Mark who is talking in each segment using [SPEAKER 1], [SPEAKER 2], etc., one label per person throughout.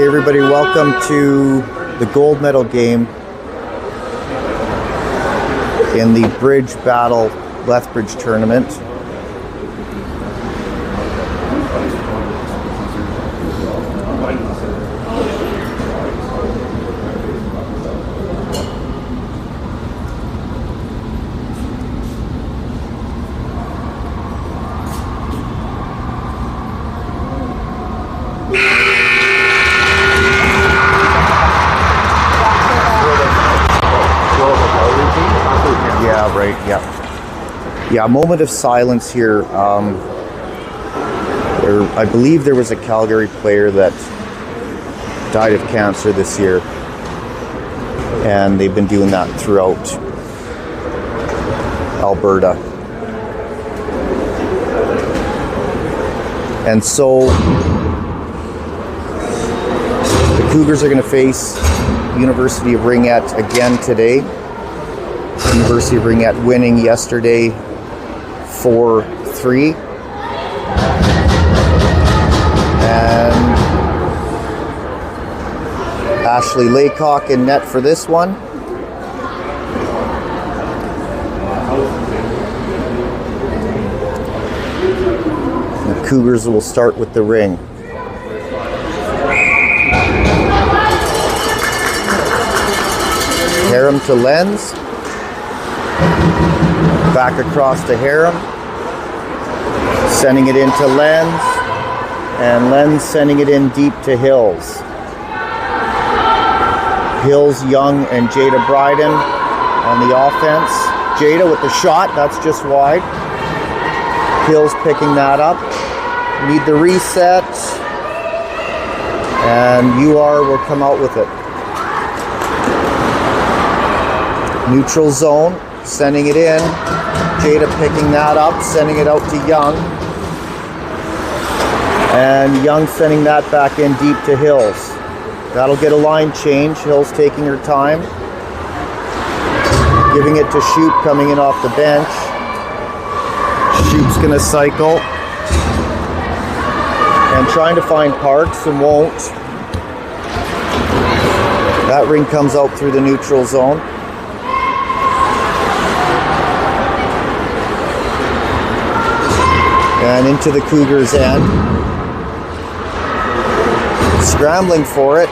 [SPEAKER 1] Hey everybody, welcome to the gold medal game in the Bridge Battle Lethbridge tournament. Yeah, right, yeah. Yeah, a moment of silence here. I believe there was a Calgary player that died of cancer this year. And they've been doing that throughout Alberta. And so the Cougars are going to face University of Ringette again today. University of Ringette winning yesterday 4-3. And Ashley Laycock in net for this one. The Cougars will start with the ring. Harem to Lenz. Back across to Harem. Sending it into Lenz. And Lenz sending it in deep to Hills. Hills, Young, and Jada Bryden on the offense. Jada with the shot, that's just wide. Hills picking that up. Need the reset. And UR will come out with it. Neutral zone, sending it in. Jada picking that up, sending it out to Young. And Young sending that back in deep to Hills. That'll get a line change. Hills taking her time. Giving it to Shoop coming in off the bench. Shoop's gonna cycle. And trying to find Parks and won't. That ring comes out through the neutral zone. And into the Cougars' end. Scrambling for it.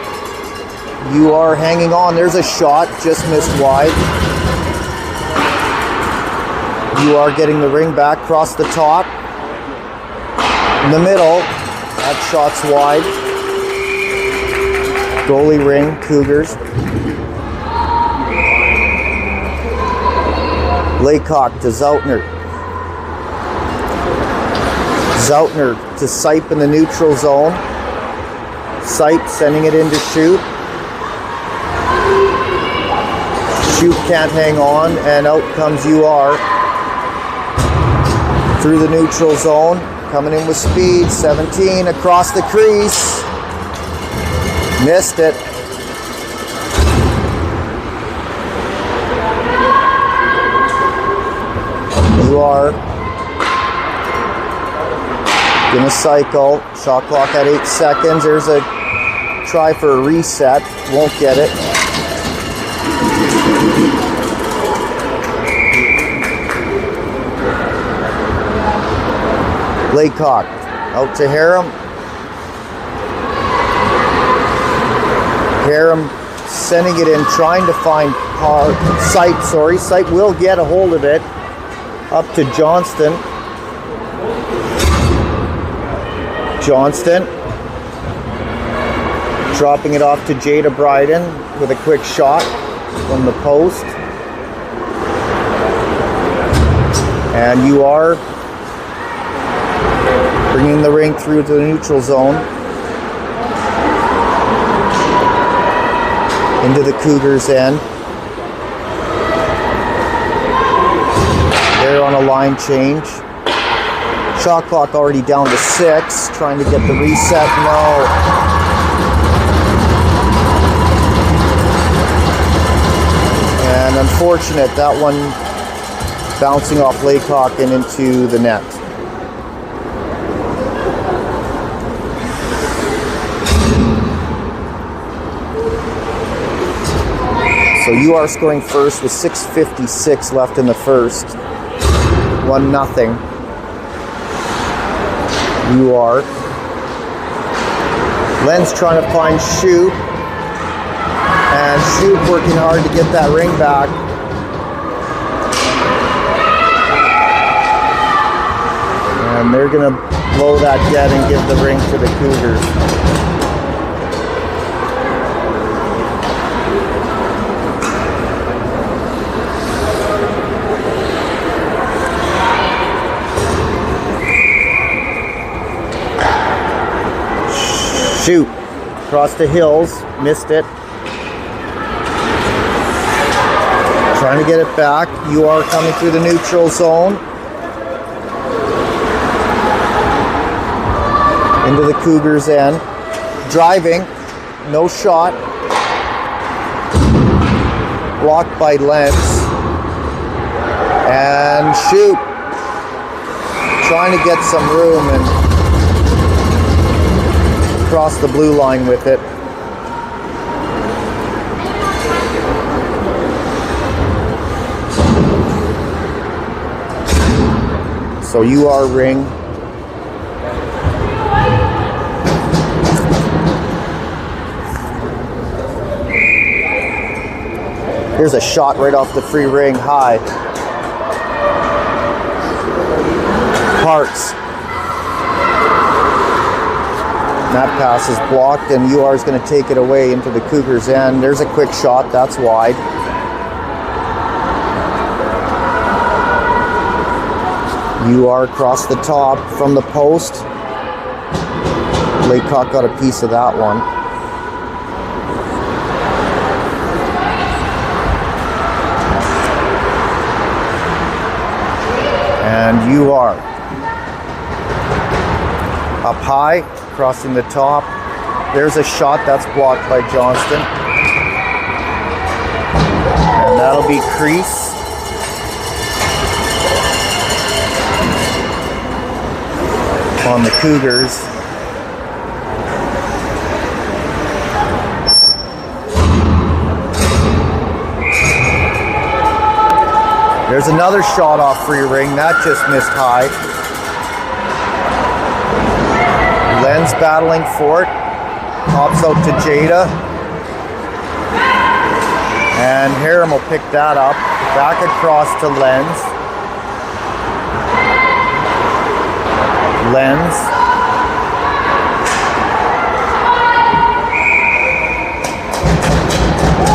[SPEAKER 1] You are hanging on. There's a shot, just missed wide. You are getting the ring back, across the top. In the middle, that shot's wide. Goalie ring, Cougars. Laycock to Zoutner. Zoutner to Sipe in the neutral zone. Sipe sending it in to Shoop. Shoop can't hang on, and out comes UR. Through the neutral zone, coming in with speed, 17 across the crease. Missed it. UR gonna cycle. Shot clock at 8 seconds. There's a try for a reset. Won't get it. Laycock out to Harem. Harem sending it in, trying to find Sipe. Sipe will get a hold of it. Up to Johnston. Johnston dropping it off to Jada Bryden with a quick shot from the post. And you are bringing the ring through to the neutral zone. Into the Cougars' end. They're on a line change. Shot clock already down to 6. Trying to get the reset. No. And unfortunate, that one bouncing off Laycock and into the net. So you are scoring first with 6:56 left in the first. 1-0. You are. Len's trying to find Shoop. And Shoop working hard to get that ring back. And they're going to blow that dead and give the ring to the Cougars. Shoot, across the Hills, missed it. Trying to get it back. You are coming through the neutral zone. Into the Cougars' end. Driving, no shot. Blocked by Lenz. And Shoot, trying to get some room and cross the blue line with it. So you are ring. Here's a shot right off the free ring, high. Parks. That pass is blocked, and UR is going to take it away into the Cougars' end. There's a quick shot. That's wide. UR across the top from the post. Laycock got a piece of that one. And UR up high, crossing the top. There's a shot that's blocked by Johnston. And that'll be crease. On the Cougars. There's another shot off free ring. That just missed high. Lenz battling for it. Pops out to Jada. And Harem will pick that up. Back across to Lenz. Lenz.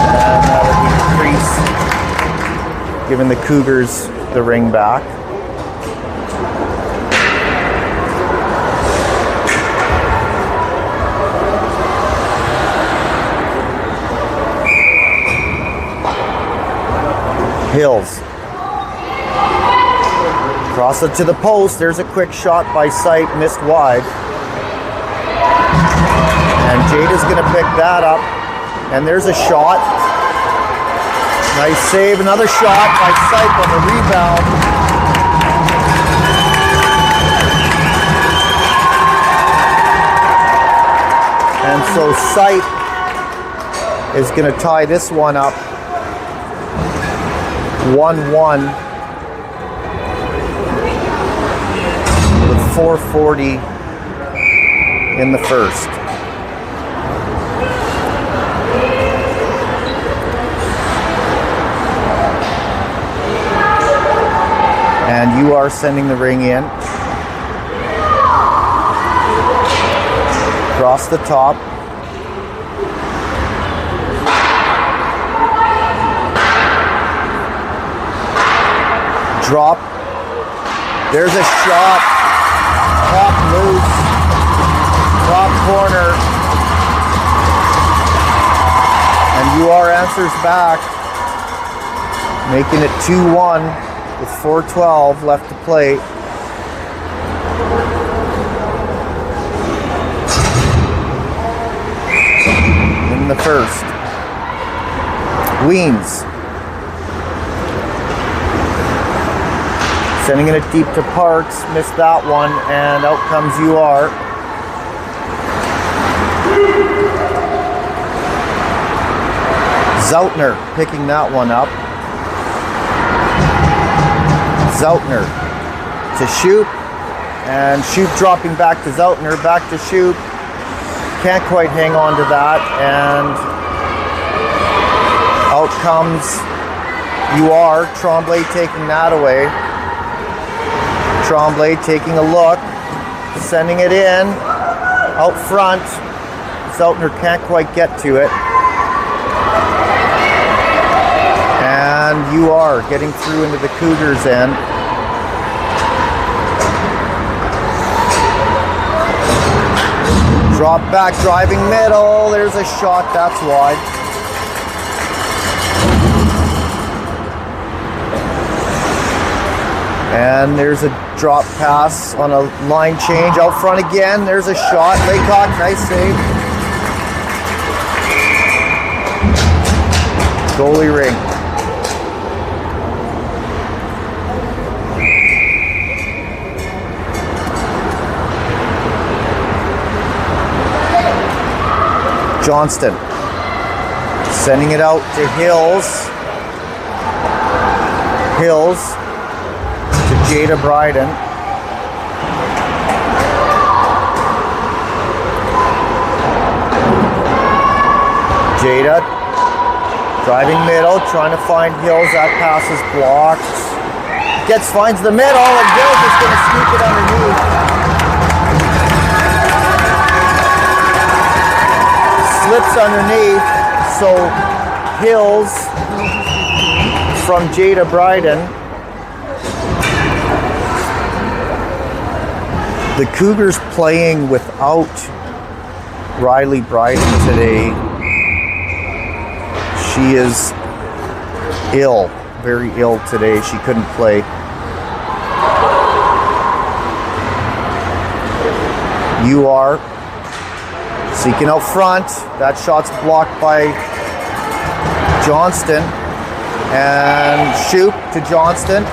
[SPEAKER 1] And that'll be crease, giving the Cougars the ring back. Hills. Cross it to the post. There's a quick shot by Sight, missed wide. And Jada's going to pick that up. And there's a shot. Nice save. Another shot by Sight on the rebound. And so Sight is going to tie this one up. 1-1. 4:40 in the first. And you are sending the ring in. Across the top. Drop. There's a shot. Top loose, top corner, and UR answers back, making it 2-1 with 4:12 left to play. In the first. Weens. Sending it deep to Parks, missed that one, and out comes UR. Zoutner picking that one up. Zoutner to Shoop, and Shoop dropping back to Zoutner, back to Shoop. Can't quite hang on to that, and out comes UR. Tremblay taking that away. Tremblay taking a look, sending it in, out front. Zoutner can't quite get to it. And UR getting through into the Cougars' end. Drop back, driving middle, there's a shot, that's wide. And there's a drop pass on a line change. Out front again. There's a shot. Laycock, nice save. Goalie ring. Johnston. Sending it out to Hills. Hills. To Jada Bryden. Jada driving middle, trying to find Hills. That pass is blocked. Finds the middle, and Hills is going to sneak it underneath. slips underneath, so Hills from Jada Bryden. The Cougars playing without Riley Bryden today. She is ill, very ill today. She couldn't play. UR seeking out front. That shot's blocked by Johnston. And Shoop to Johnston.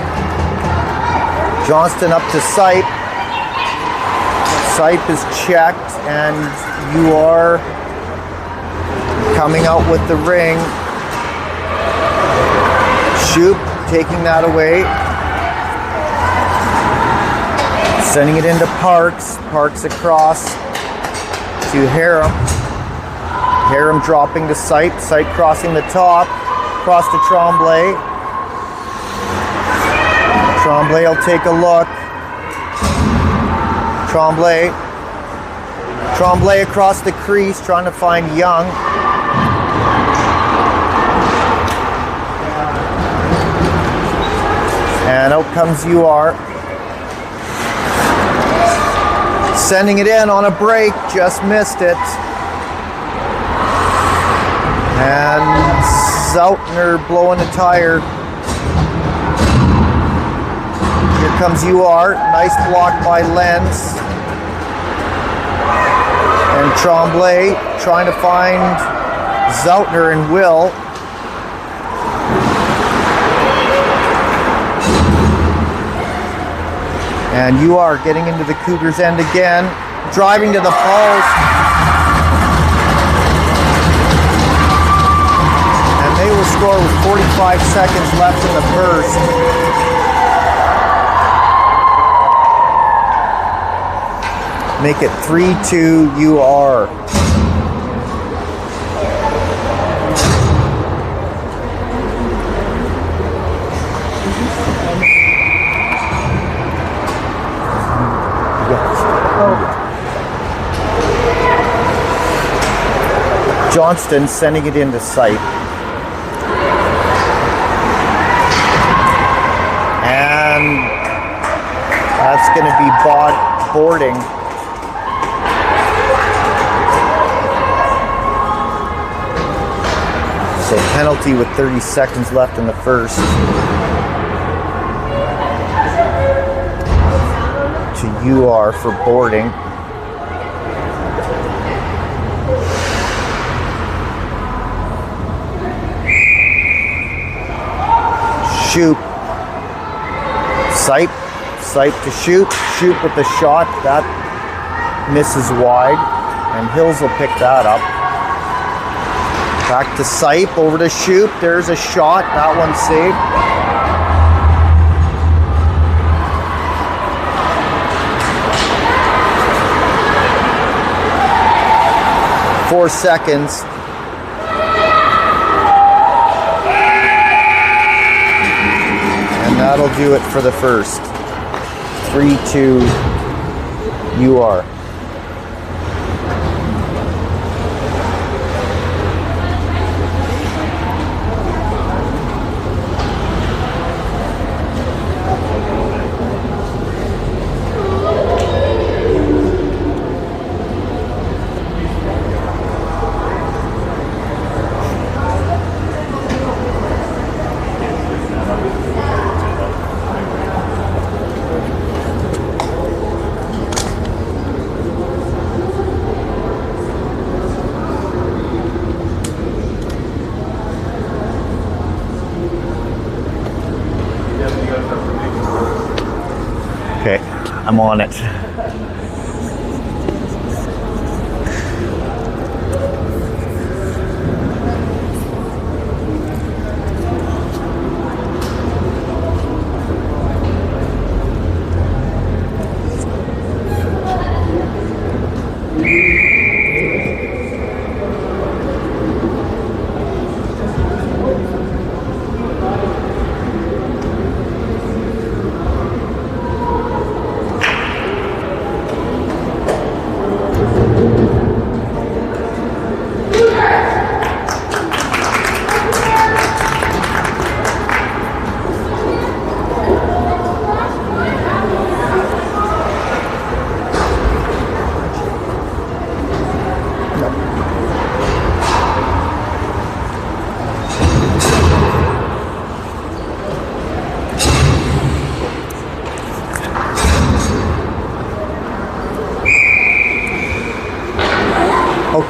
[SPEAKER 1] Johnston up to Sipe. Sipe is checked, and UR coming out with the ring. Shoop taking that away. Sending it into Parks. Parks across to Harum. Harum dropping to Sipe. Sipe crossing the top. Across to Tremblay. Tremblay will take a look. Tremblay. Tremblay across the crease trying to find Young. And out comes UR. Sending it in on a break, just missed it. And Zoutner blowing a tire. Here comes UR, nice block by Lenz. And Tremblay trying to find Zoutner and Will. And UR getting into the Cougars' end again, driving to the post. And they will score with 45 seconds left in the first. Make it 3-2 UR. Johnston sending it into Sipe. And that's going to be boarding. So penalty with 30 seconds left in the first. To UR for boarding. Shoop. Sipe. Sipe to Shoop. Shoop with the shot. That misses wide. And Hills will pick that up. Back to Sipe. Over to Shoop. There's a shot. That one's saved. Four seconds. That'll do it for the first. 3-2 UR. Okay, I'm on it.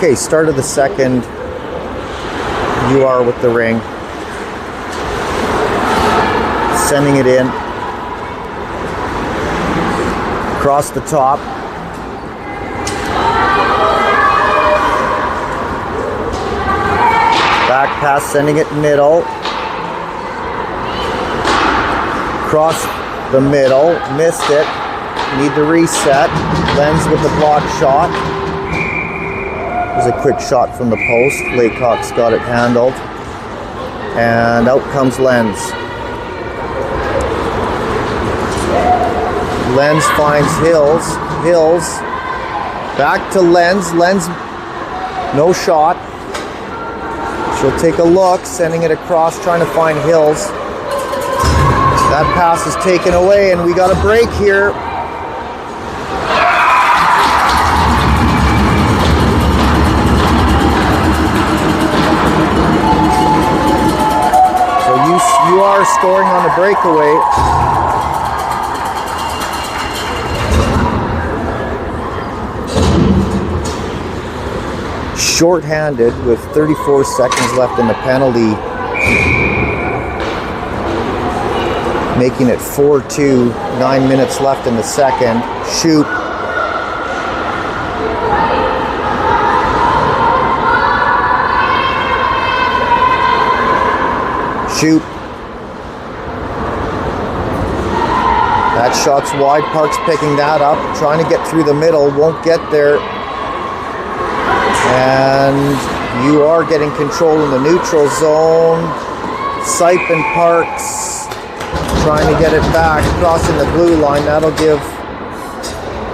[SPEAKER 1] Okay, start of the second. You are with the ring. Sending it in. Across the top. Back pass, sending it middle. Cross the middle, missed it. Need the reset. Lens with the block shot. There's a quick shot from the post. Laycock's got it handled. And out comes Lens. Lens finds Hills. Hills. Back to Lens. Lens, no shot. She'll take a look, sending it across, trying to find Hills. That pass is taken away, and we got a break here. So you are scoring on the breakaway. Short-handed with 34 seconds left in the penalty, making it 4-2, 9 minutes left in the second. Shoot. Shoot. That shot's wide. Park's picking that up, trying to get through the middle, won't get there. And you are getting control in the neutral zone. Sipe and Parks trying to get it back, crossing the blue line. That'll give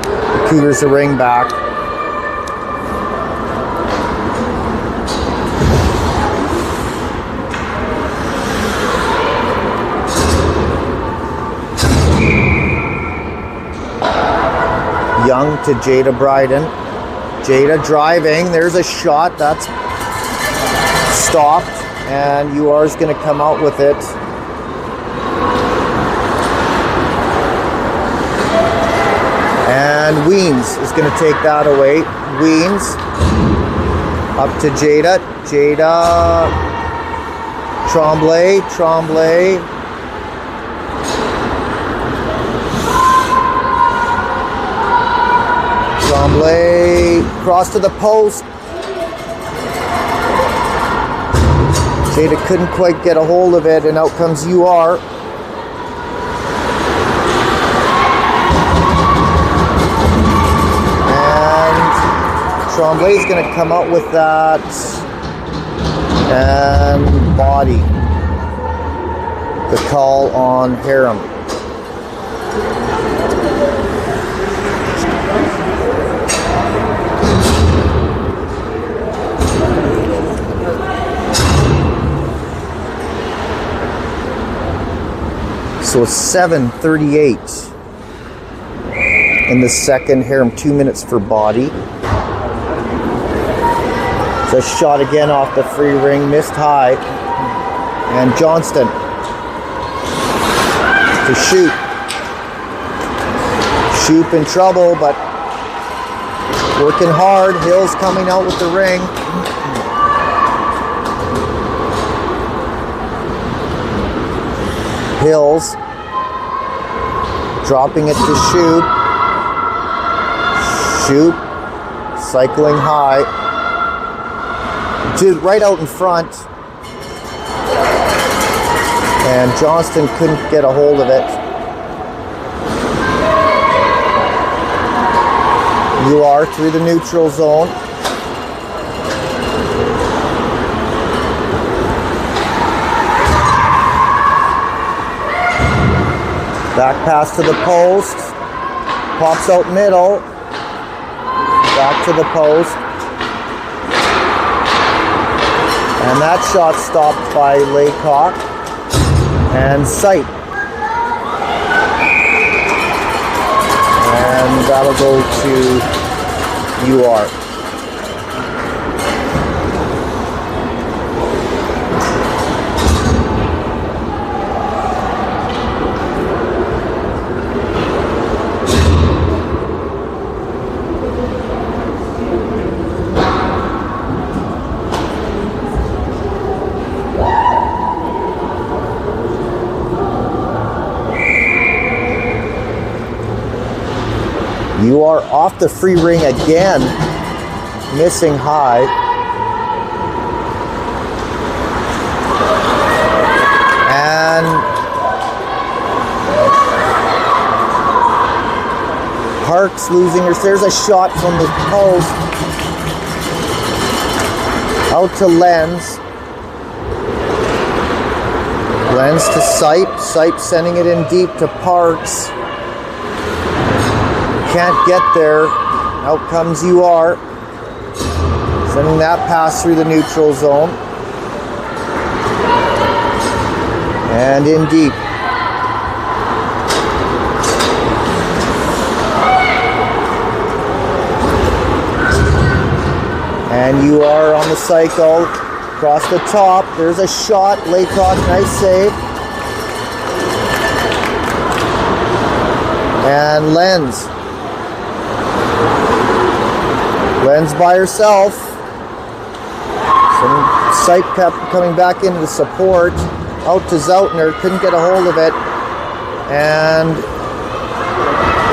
[SPEAKER 1] the Cougars a ring back. Young to Jada Bryden. Jada driving, there's a shot, that's stopped, and UR's going to come out with it. And Weens is going to take that away. Weens up to Jada. Jada, Tremblay. Tremblay, cross to the post. Jada couldn't quite get a hold of it, and out comes UR. And Tremblay's going to come out with that. And body. The call on Harum. So 7:38 in the second. Harum 2 minutes for body. So shot again off the free ring, missed high. And Johnston to shoot. Shoot in trouble, but working hard. Hill's coming out with the ring. Hills dropping it to shoot. Shoot. Cycling high. To right out in front. And Johnston couldn't get a hold of it. You are through the neutral zone. Back pass to the post. Pops out middle. Back to the post. And that shot stopped by Laycock. And Sight. And that'll go to UR. You are off the free ring again, missing high. And Parks losing her. There's a shot from the post. Out to Lenz. Lenz to Sipe. Sipe sending it in deep to Parks. Can't get there. Out comes UR. Sending that pass through the neutral zone. And in deep. And UR on the cycle. Across the top. There's a shot. Laycock, nice save. And Lenz. Lenz by herself. Sipe kept coming back into the support. Out to Zautner. Couldn't get a hold of it. And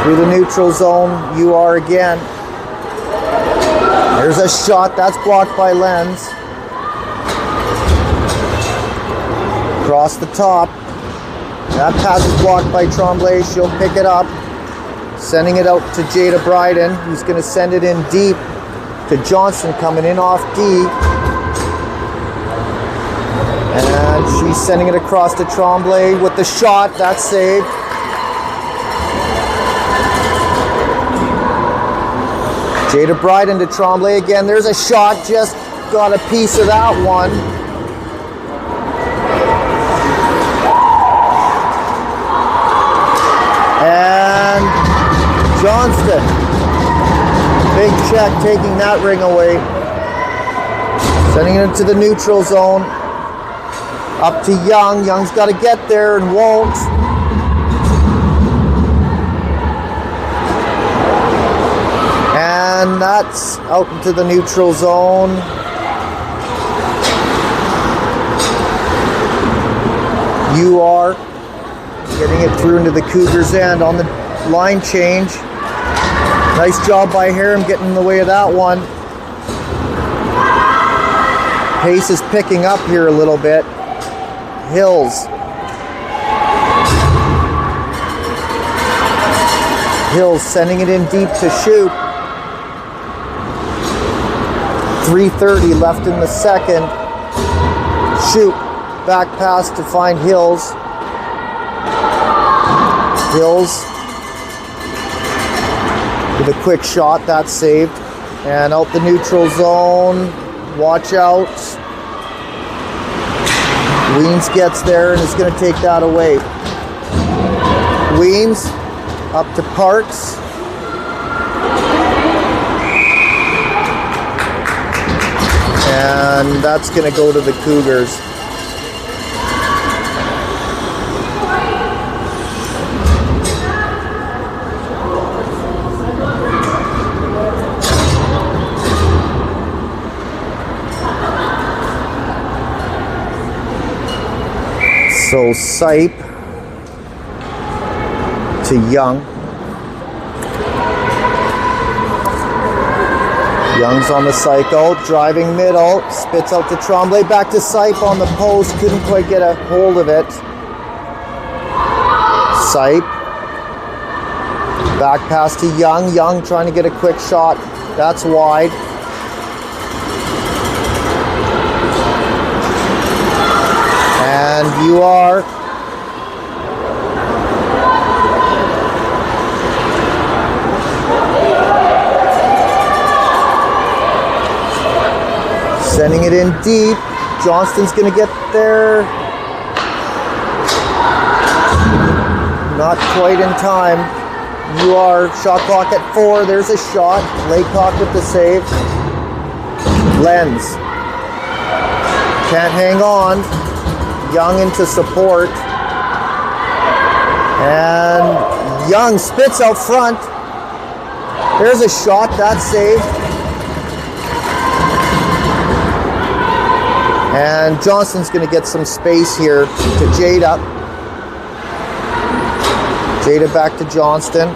[SPEAKER 1] through the neutral zone, UR again. There's a shot. That's blocked by Lenz. Across the top. That pass is blocked by Tremblay. She'll pick it up. Sending it out to Jada Bryden, who's going to send it in deep to Johnston, coming in off D. And she's sending it across to Tremblay with the shot. That's saved. Jada Bryden to Tremblay again. There's a shot. Just got a piece of that one. And Johnston. Big check taking that ring away. Sending it into the neutral zone. Up to Young. Young's got to get there and won't. And that's out into the neutral zone. UR getting it through into the Cougars' end on the line change. Nice job by Harum getting in the way of that one. Pace is picking up here a little bit. Hills. Hills sending it in deep to shoot. 3:30 left in the second. Shoot. Back pass to find Hills. Hills with a quick shot. That's saved. And out the neutral zone. Watch out. Weens gets there and is going to take that away. Weens up to Parks. And that's going to go to the Cougars. So Sipe to Young. Young's on the cycle, driving middle, spits out to Tremblay, back to Sipe on the post, couldn't quite get a hold of it. Sipe, back pass to Young, Young trying to get a quick shot, that's wide. And UR sending it in deep. Johnston's going to get there. Not quite in time. UR shot clock at 4. There's a shot. Laycock with the save. Lenz can't hang on. Young into support. And Young spits out front. There's a shot. That's saved. And Johnston's going to get some space here to Jada. Jada back to Johnston.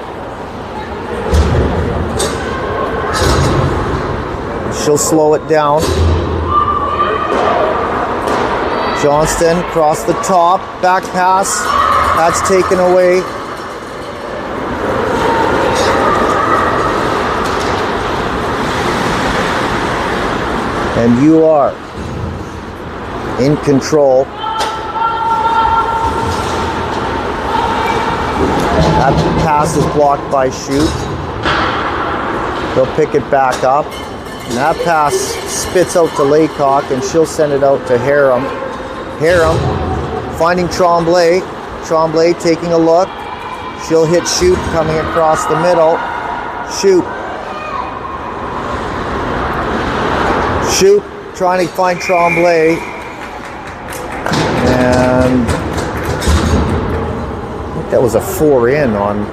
[SPEAKER 1] She'll slow it down. Johnston across the top, back pass, that's taken away. And you are in control. That pass is blocked by Shoot. They'll pick it back up. And that pass spits out to Laycock, and she'll send it out to Harum. Harum finding Tremblay. Tremblay taking a look. She'll hit Shoot coming across the middle. Shoot. Shoot trying to find Tremblay. And I think that was a 4-in on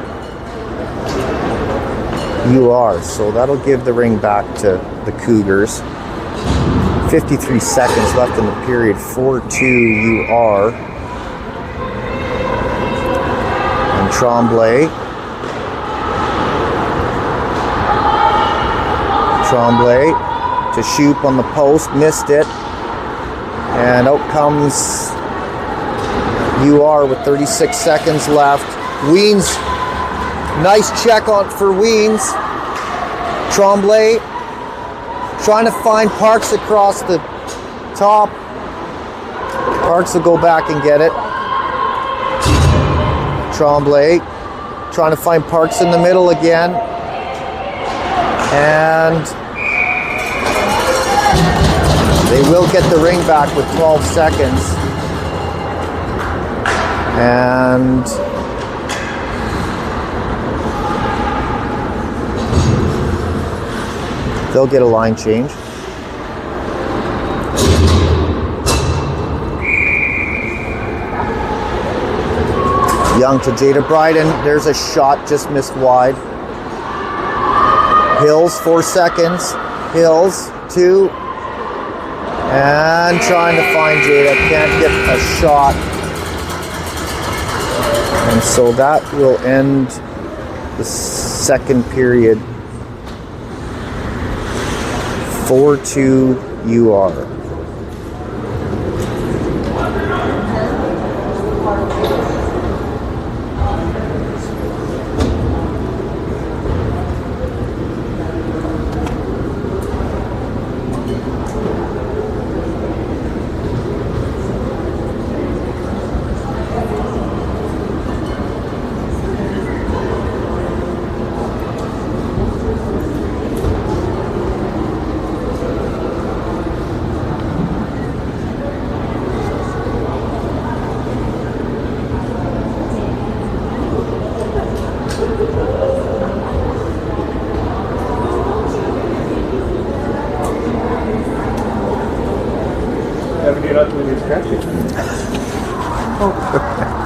[SPEAKER 1] UR. So that'll give the ring back to the Cougars. 53 seconds left in the period. 4-2 UR. And Tremblay. Tremblay to Shoop on the post. Missed it. And out comes UR with 36 seconds left. Weens. Nice check on for Weens. Tremblay trying to find Parks across the top. Parks will go back and get it. Tremblay trying to find Parks in the middle again. And they will get the ring back with 12 seconds. And they'll get a line change. Young to Jada Bryden. There's a shot, just missed wide. Hills, 4 seconds. Hills, 2. And trying to find Jada. Can't get a shot. And so that will end the second period. 4-2 UR.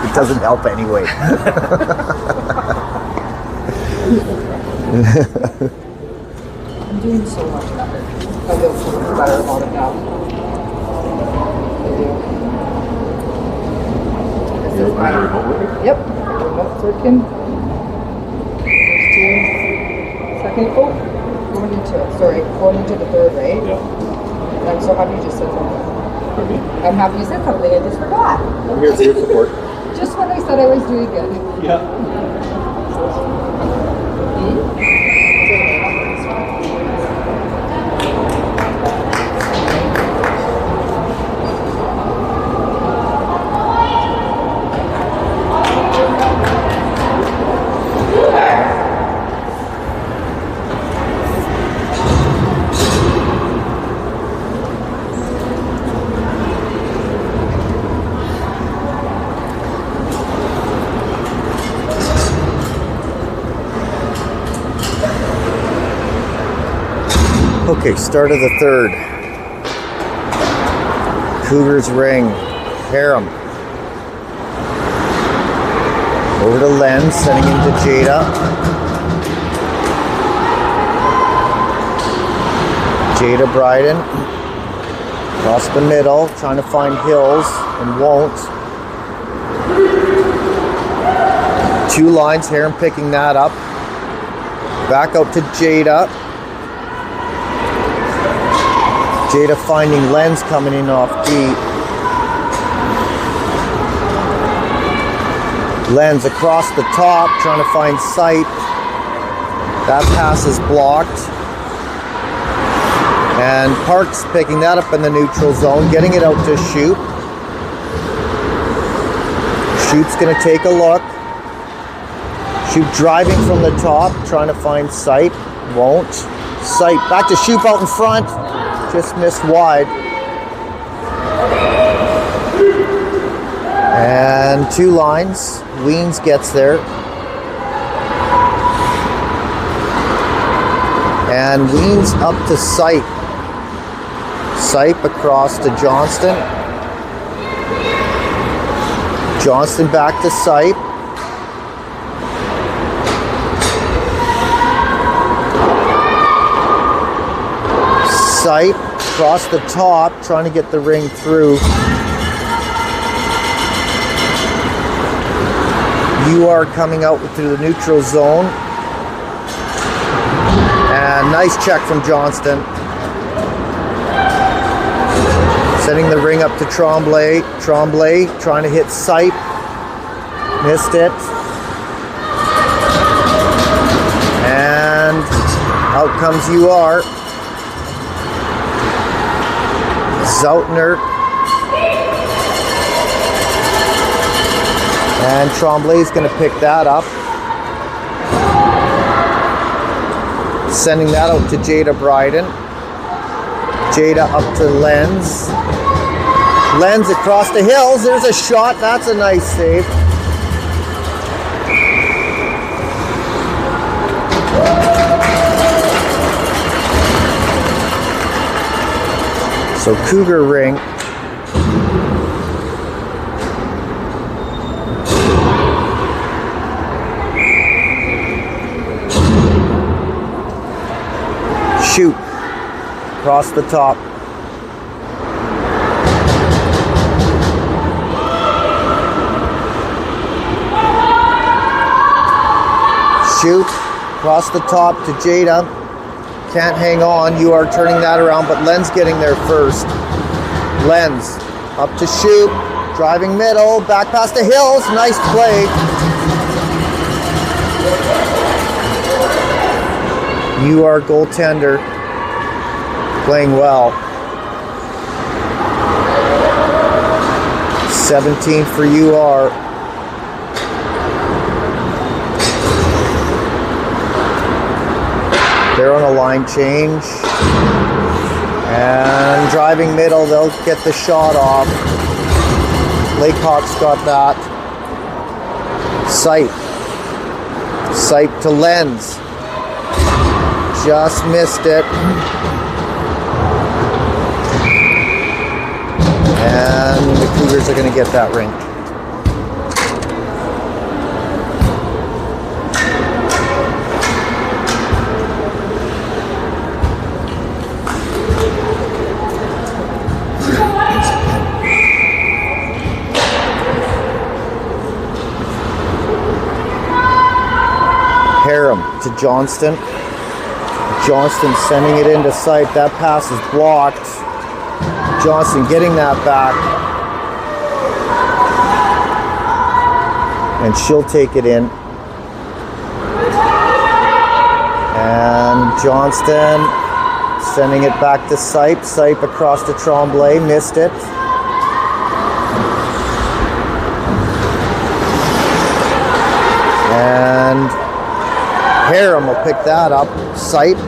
[SPEAKER 1] It doesn't help anyway.
[SPEAKER 2] I'm doing so much better. I feel so much better about it now.
[SPEAKER 3] You're remote working?
[SPEAKER 2] Yep. Remote working. First 2. Second. Oh, going into the third, right?
[SPEAKER 3] Yeah.
[SPEAKER 2] I'm so happy you just said something.
[SPEAKER 3] For me?
[SPEAKER 2] I'm happy you said something. I just forgot.
[SPEAKER 3] I'm here for your support.
[SPEAKER 2] Just when I said I was doing good.
[SPEAKER 3] Yeah.
[SPEAKER 1] Okay, start of the third. Cougars ring. Harum. Over to Len, sending into Jada. Jada Bryden. Across the middle, trying to find Hills and won't. 2 lines, Harum picking that up. Back out to Jada. Jada finding Lens coming in off deep. Lens across the top, trying to find sight. That pass is blocked. And Parks picking that up in the neutral zone, getting it out to Shoot. Shoot's going to take a look. Shoot driving from the top, trying to find sight. Won't. Sight back to Shoot out in front. Just missed wide. And 2 lines. Weens gets there. And Weens up to Sipe. Sipe across to Johnston. Johnston back to Sipe. Sipe across the top, trying to get the ring through. UR coming out through the neutral zone. And nice check from Johnston. Sending the ring up to Tremblay. Tremblay trying to hit Sipe. Missed it. And out comes UR. Zoutner. And Tremblay's going to pick that up. Sending that out to Jada Bryden. Jada up to Lens. Lens across the hills. There's a shot. That's a nice save. So Cougar ring. Shoot. Across the top. Shoot. Across the top to Jada. Can't hang on. You are turning that around, but Len's getting there first. Lens up to Shoot. Driving middle. Back past the hills. Nice play. You are goaltender. Playing well. 17 for UR. They're on a line change. And driving middle, they'll get the shot off. Laycock's got that. Sipe. Sipe to Lens. Just missed it. And the Cougars are going to get that ring. Harum to Johnston. Johnston sending it into Sipe. That pass is blocked. Johnston getting that back. And she'll take it in. And Johnston sending it back to Sipe. Sipe across to Tremblay. Missed it. And Harum will pick that up. Sipe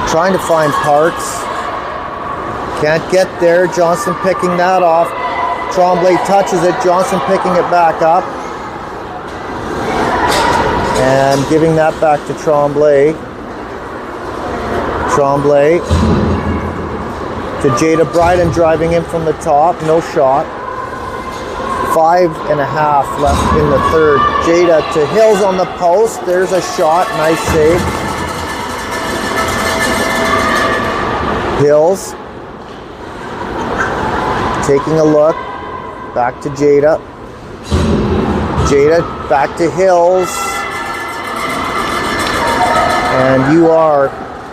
[SPEAKER 1] trying to find Parks. Can't get there. Johnston picking that off. Tremblay touches it. Johnston picking it back up. And giving that back to Tremblay. Tremblay to Jada Bryden driving in from the top. No shot. 5.5 left in the third. Jada to Hills on the post. There's a shot. Nice save. Hills taking a look. Back to Jada. Jada back to Hills. And you are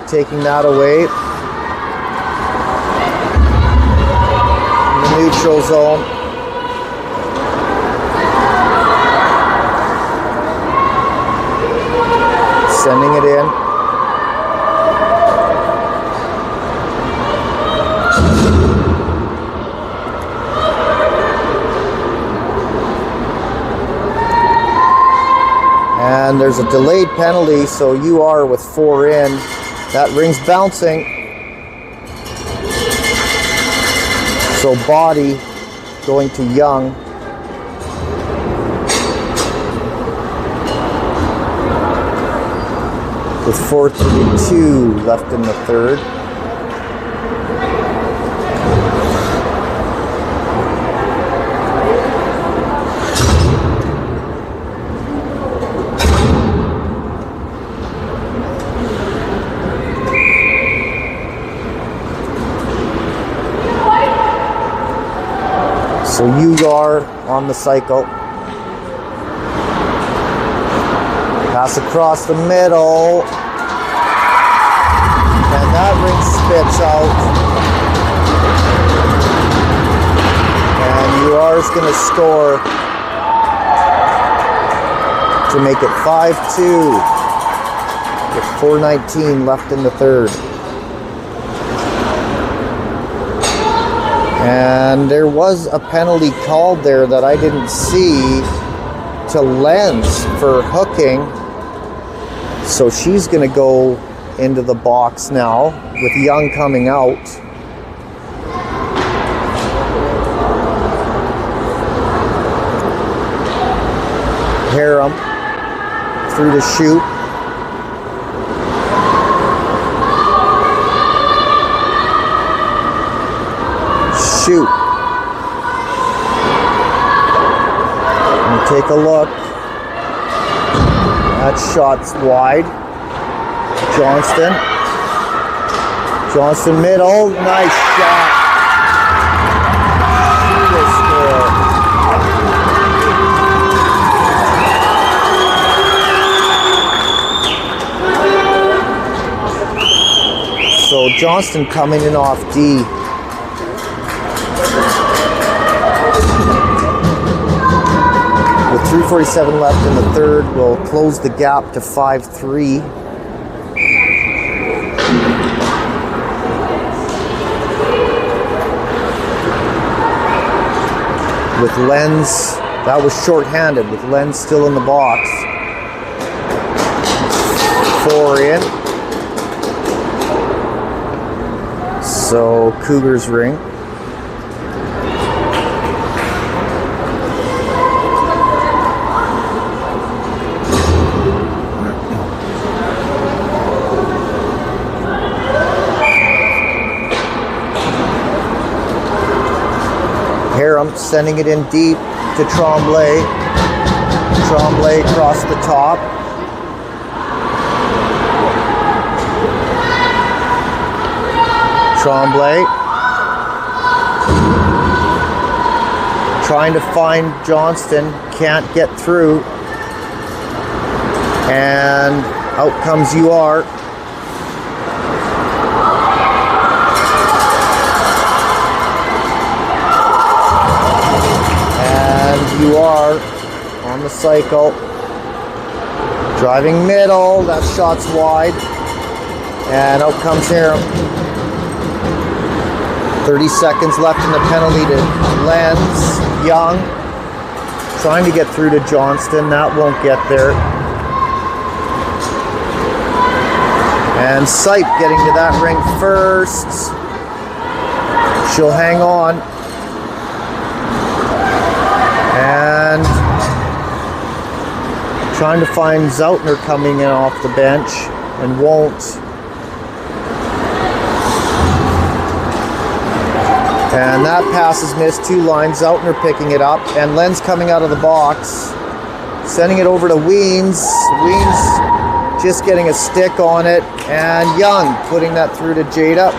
[SPEAKER 1] taking that away. neutral zone. Sending it in. And there's a delayed penalty, so you are with 4 in. That ring's bouncing. So body going to Young. With 4:32 left in the third. So you are on the cycle. Pass across the middle. And that ring spits out. And UR is going to score to make it 5-2 with 4:19 left in the third. And there was a penalty called there that I didn't see to Lens for hooking. So she's going to go into the box now with Young coming out. Harem through the chute. Shoot. And take a look. That shot's wide. Johnston middle. Nice shot. So Johnston coming in off D. With 3:47 left in the third, we'll close the gap to 5-3. With Lens, that was short-handed, with Lens still in the box. 4 in. So Cougars ring. Harem sending it in deep to Tremblay. Tremblay across the top. Tremblay trying to find Johnston, can't get through, and out comes UR. UR on the cycle, driving middle, that shot's wide, and out comes Harem. 30 seconds left in the penalty to Lens. Young trying to get through to Johnston, that won't get there. And Sipe getting to that ring first. She'll hang on. And trying to find Zoutner coming in off the bench and won't. And that pass is missed, 2 lines. Zoutner picking it up, and Lenz coming out of the box, sending it over to Weens. Weens just getting a stick on it, and Young putting that through to Jada.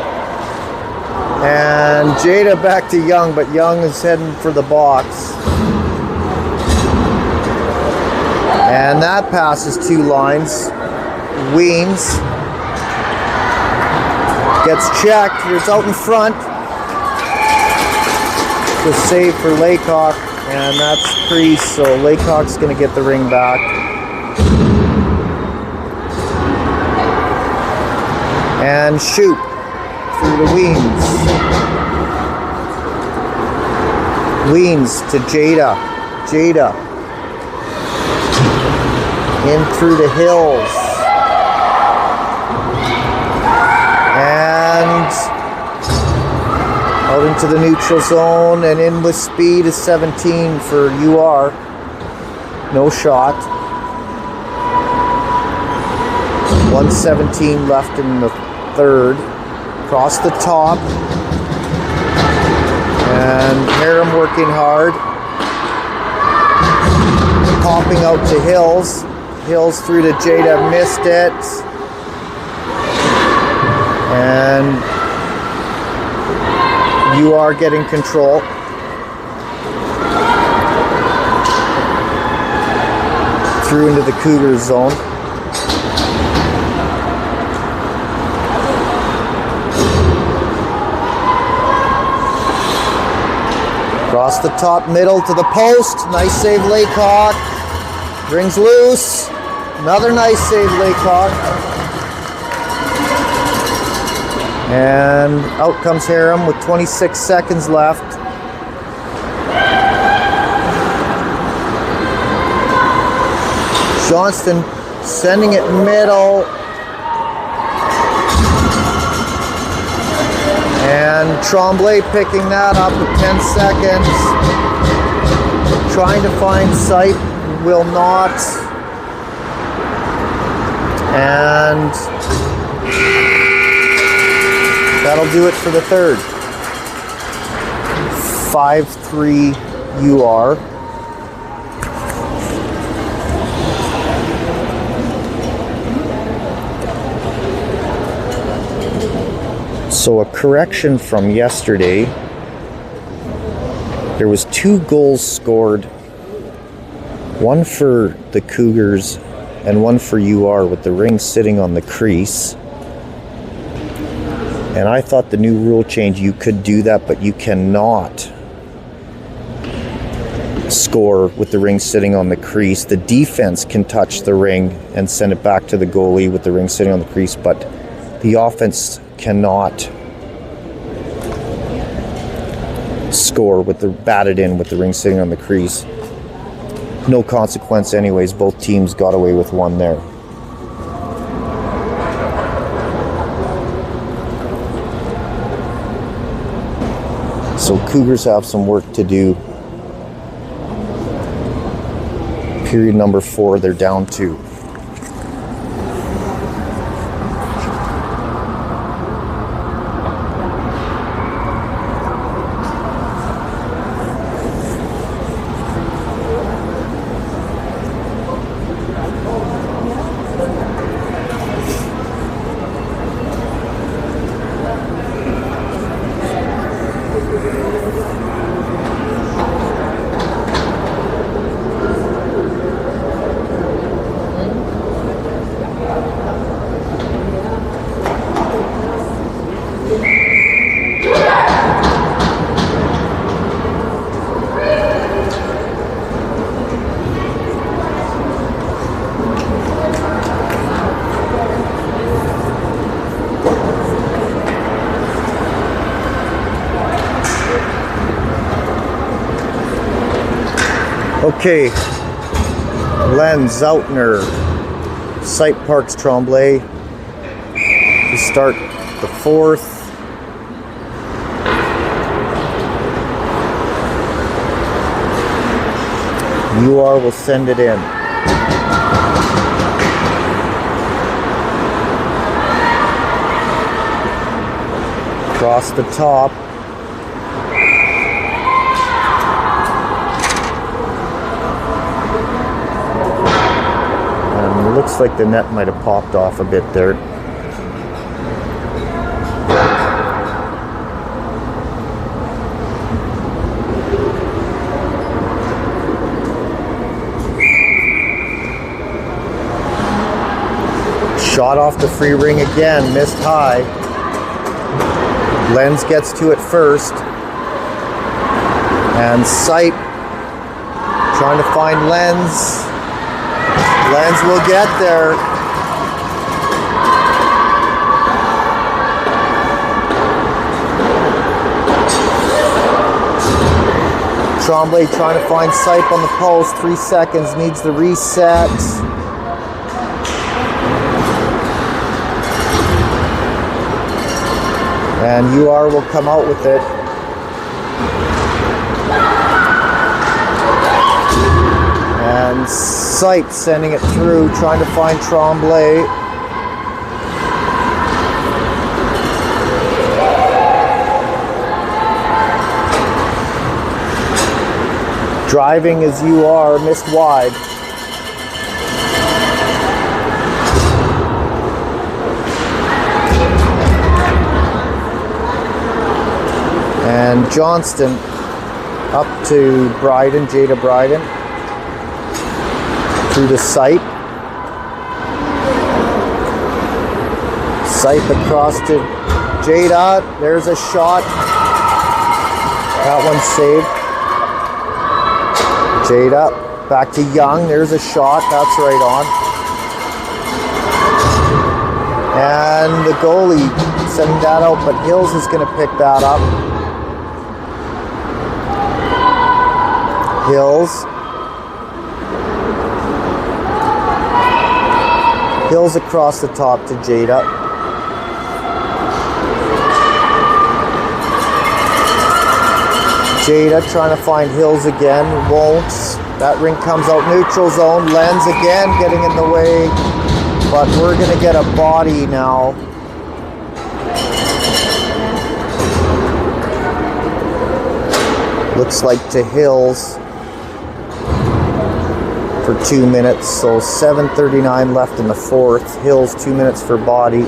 [SPEAKER 1] And Jada back to Young, but Young is heading for the box. And that passes 2 lines. Weens gets checked. It's out in front. the save for Laycock, and that's crease, so Laycock's going to get the ring back. And shoot through the Weens. Weens to Jada. Jada. In through the hills. And out into the neutral zone, and in with speed is 17 for UR. No shot. 1:17 left in the third. Across the top. And Harum working hard. Popping out to Hills. Hills through to Jada, missed it. And you are getting control. Through into the Cougars zone. Across the top middle to the post. Nice save, Laycock. Rings loose. Another nice save, Laycock. And out comes Harum with 26 seconds left. Johnston sending it middle. And Tremblay picking that up with 10 seconds. Trying to find sight, will not. And that'll do it for the third. 5-3 UR. So a correction from yesterday. There was 2 goals scored. One for the Cougars and one for UR with the ring sitting on the crease. And I thought the new rule change, you could do that, but you cannot score with the ring sitting on the crease. The defense can touch the ring and send it back to the goalie with the ring sitting on the crease, but the offense cannot score with the batted in with the ring sitting on the crease. No consequence anyways. Both teams got away with one there. So Cougars have some work to do. Period number 4, they're down 2. Okay, Len Zoutner, Site Parks Tremblay to start the 4th. UR will send it in. Across the top. Looks like the net might have popped off a bit there. Shot off the free ring again, missed high. Lenz gets to it first. And sight, trying to find lens. Lens will get there. Tremblay trying to find sight on the post. 3 seconds, needs the reset. And UR will come out with it. And sight sending it through, trying to find Tremblay. Driving as UR, missed wide. And Johnston up to Bryden, Jada Bryden. Through the sight. Sight across to Jada. There's a shot. That one's saved. Jada back to Young. There's a shot. That's right on. And the goalie sending that out, but Hills is going to pick that up. Hills. Hills across the top to Jada. Jada trying to find Hills again, won't. That ring comes out neutral zone. Lens again getting in the way, but we're gonna get a body now. Looks like to Hills for 2 minutes, so 7:39 left in the fourth. Hills 2 minutes for body.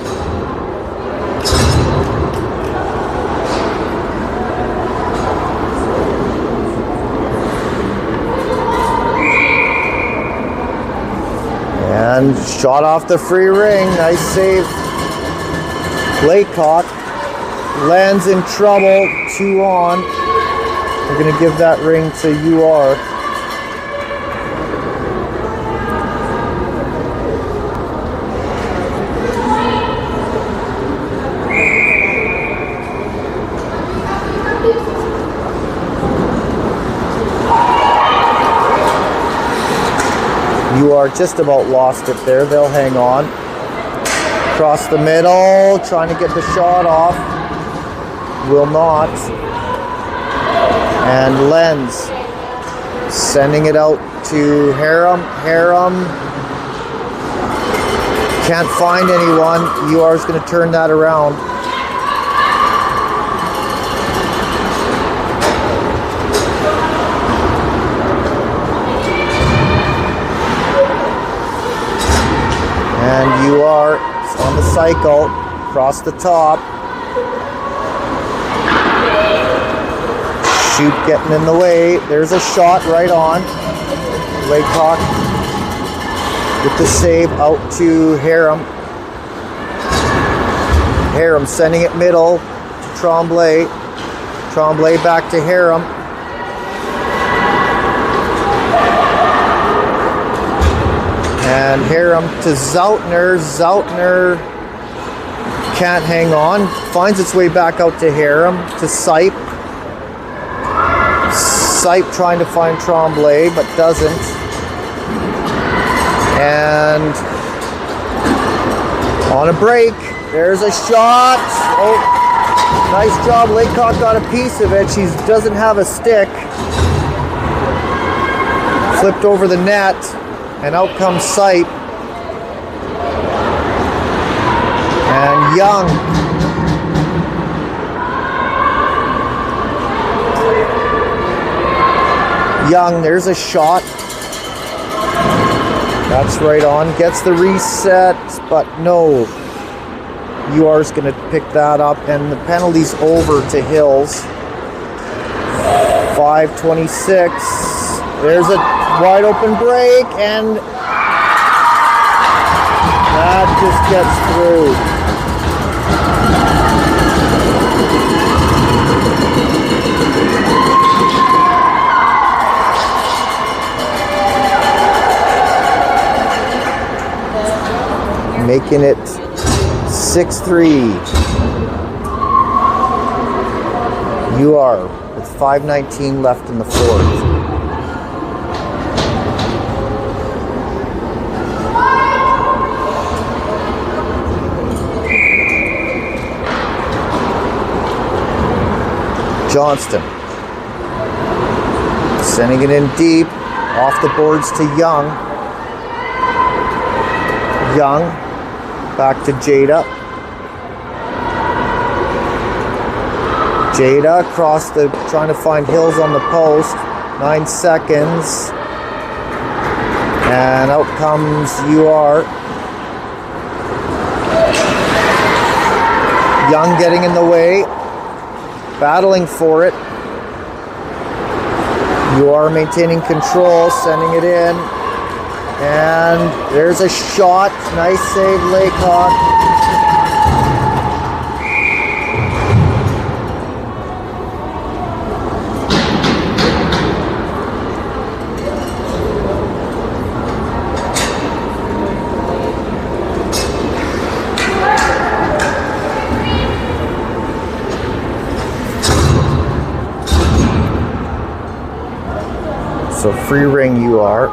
[SPEAKER 1] And shot off the free ring. Nice save. Laycock. Lands in trouble. 2 on. We're going to give that ring to UR. UR just about lost it there. They'll hang on. Across the middle, trying to get the shot off. Will not. And Lenz sending it out to Harum. Harum can't find anyone. UR is going to turn that around. And UR on the cycle, across the top. Shoot getting in the way. There's a shot right on. Laycock with the save out to Harum. Harum sending it middle to Tremblay. Tremblay back to Harum. And Harum to Zoutner. Zoutner can't hang on. Finds its way back out to Harum, to Sipe. Sipe trying to find Tremblay, but doesn't. And on a break, there's a shot. Oh, nice job. Laycock got a piece of it. She doesn't have a stick. Flipped over the net. And out comes Sight. And Young. Young, there's a shot. That's right on. Gets the reset, but no. UR's going to pick that up, and the penalty's over to Hills. 5:26. There's a wide open break, and that just gets through. making it 6-3. UR with 5:19 left in the fourth. Johnston sending it in deep, off the boards to Young. Young back to Jada. Jada across the, trying to find Hills on the post. 9 seconds. And out comes UR. Young getting in the way. Battling for it. UR maintaining control, sending it in. And there's a shot. Nice save, Laycock. So free ring UR.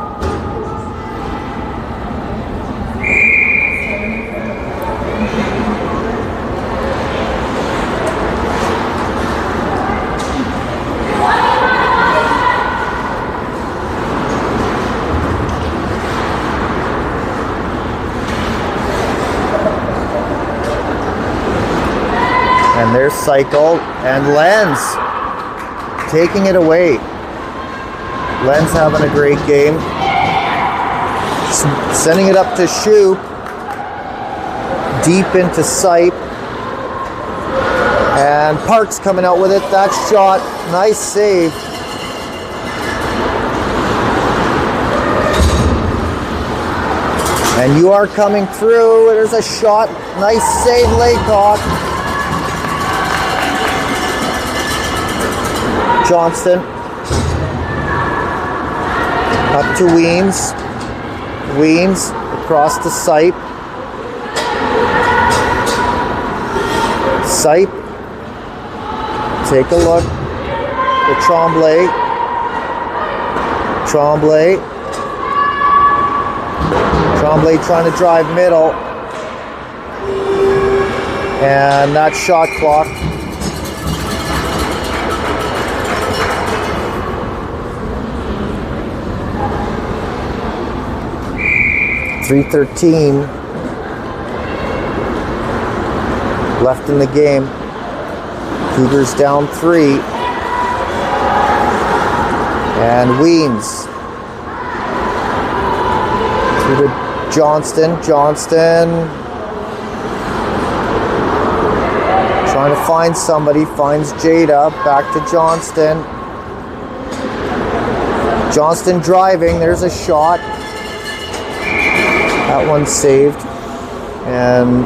[SPEAKER 1] And there's cycle and Lenz taking it away. Lenz having a great game. Sending it up to Shoop. Deep into sight. And Parks coming out with it. That shot. Nice save. And you are coming through. There's a shot. Nice save, Laycock. Johnston. Up to Weems. Weems across the Sipe. Sipe. Take a look at Tremblay. Tremblay. Tremblay trying to drive middle. And that shot clock. .313 left in the game. Cougars down 3. And Weems through to Johnston. Johnston trying to find somebody. Finds Jada. Back to Johnston. Johnston driving. There's a shot. That one's saved, and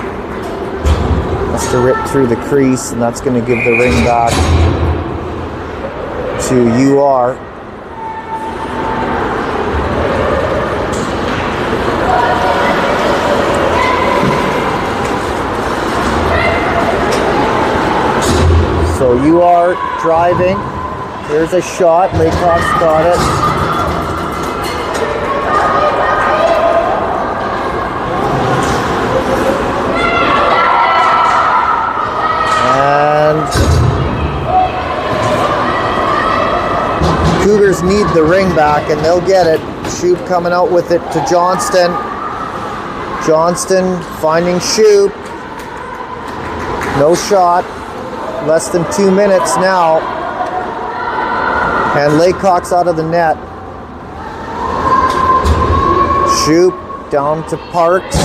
[SPEAKER 1] must have ripped through the crease, and that's going to give the ring back to UR. So UR driving. There's a shot. Laycock's got it. Cougars need the ring back, and they'll get it. Shoop coming out with it to Johnston. Johnston finding Shoop. No shot. Less than 2 minutes now. And Laycock's out of the net. Shoop down to Parks.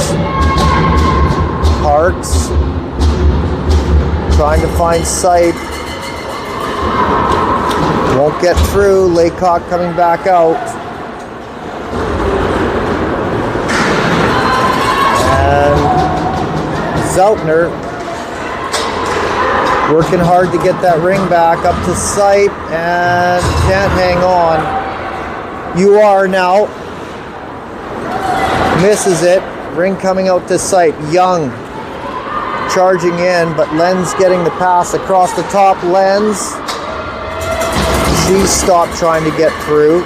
[SPEAKER 1] Parks trying to find Sipe. Won't get through. Laycock coming back out. And Zeltner working hard to get that ring back up to Sipe and can't hang on. UR now misses it. Ring coming out to sight. Young charging in, but Len's getting the pass across the top. Len's. She stopped trying to get through.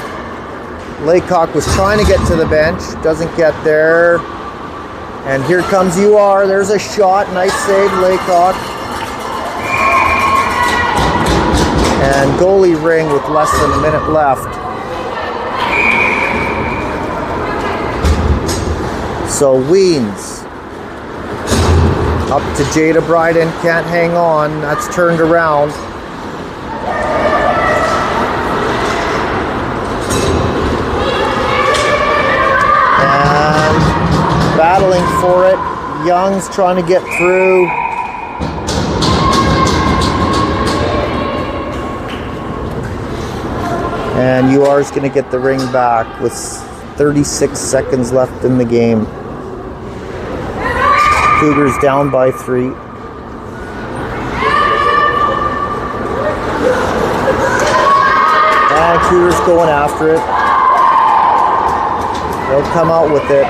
[SPEAKER 1] Laycock was trying to get to the bench. Doesn't get there. And here comes UR. There's a shot. Nice save, Laycock. And goalie ring with less than a minute left. So Weens up to Jada Bryden, can't hang on. That's turned around. And battling for it. Young's trying to get through. And UR's going to get the ring back with 36 seconds left in the game. Cougars down by 3. And Cougars going after it. They'll come out with it.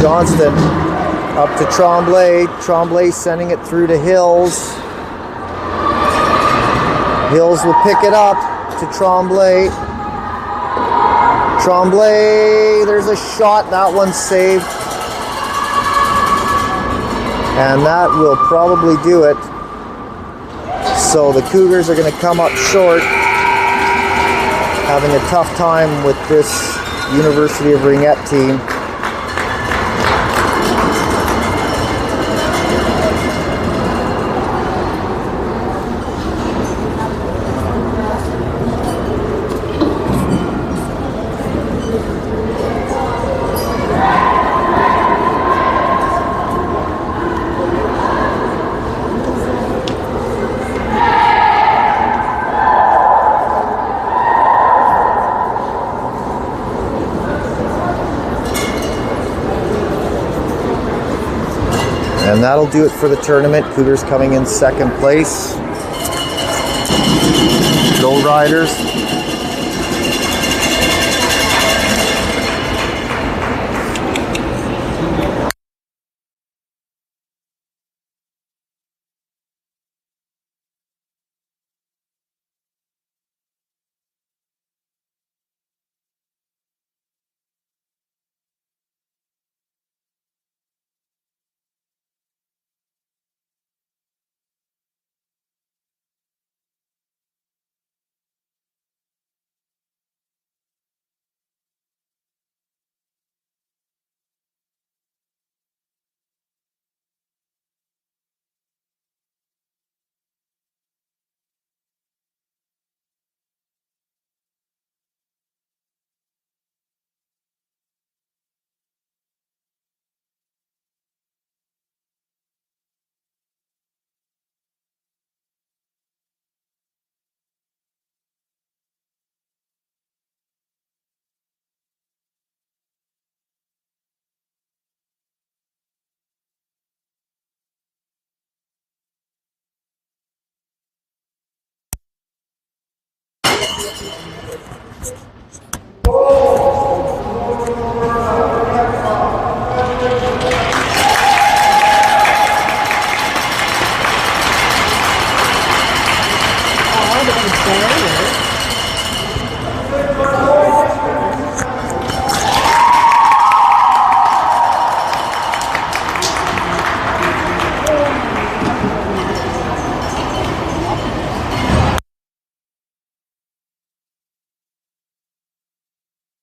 [SPEAKER 1] Johnston up to Tremblay. Tremblay sending it through to Hills. Hills will pick it up to Tremblay. Tremblay, there's a shot. That one's saved. And that will probably do it. So the Cougars are going to come up short, having a tough time with this University of Ringette team. And that'll do it for the tournament. Cougars coming in second place. Go Riders.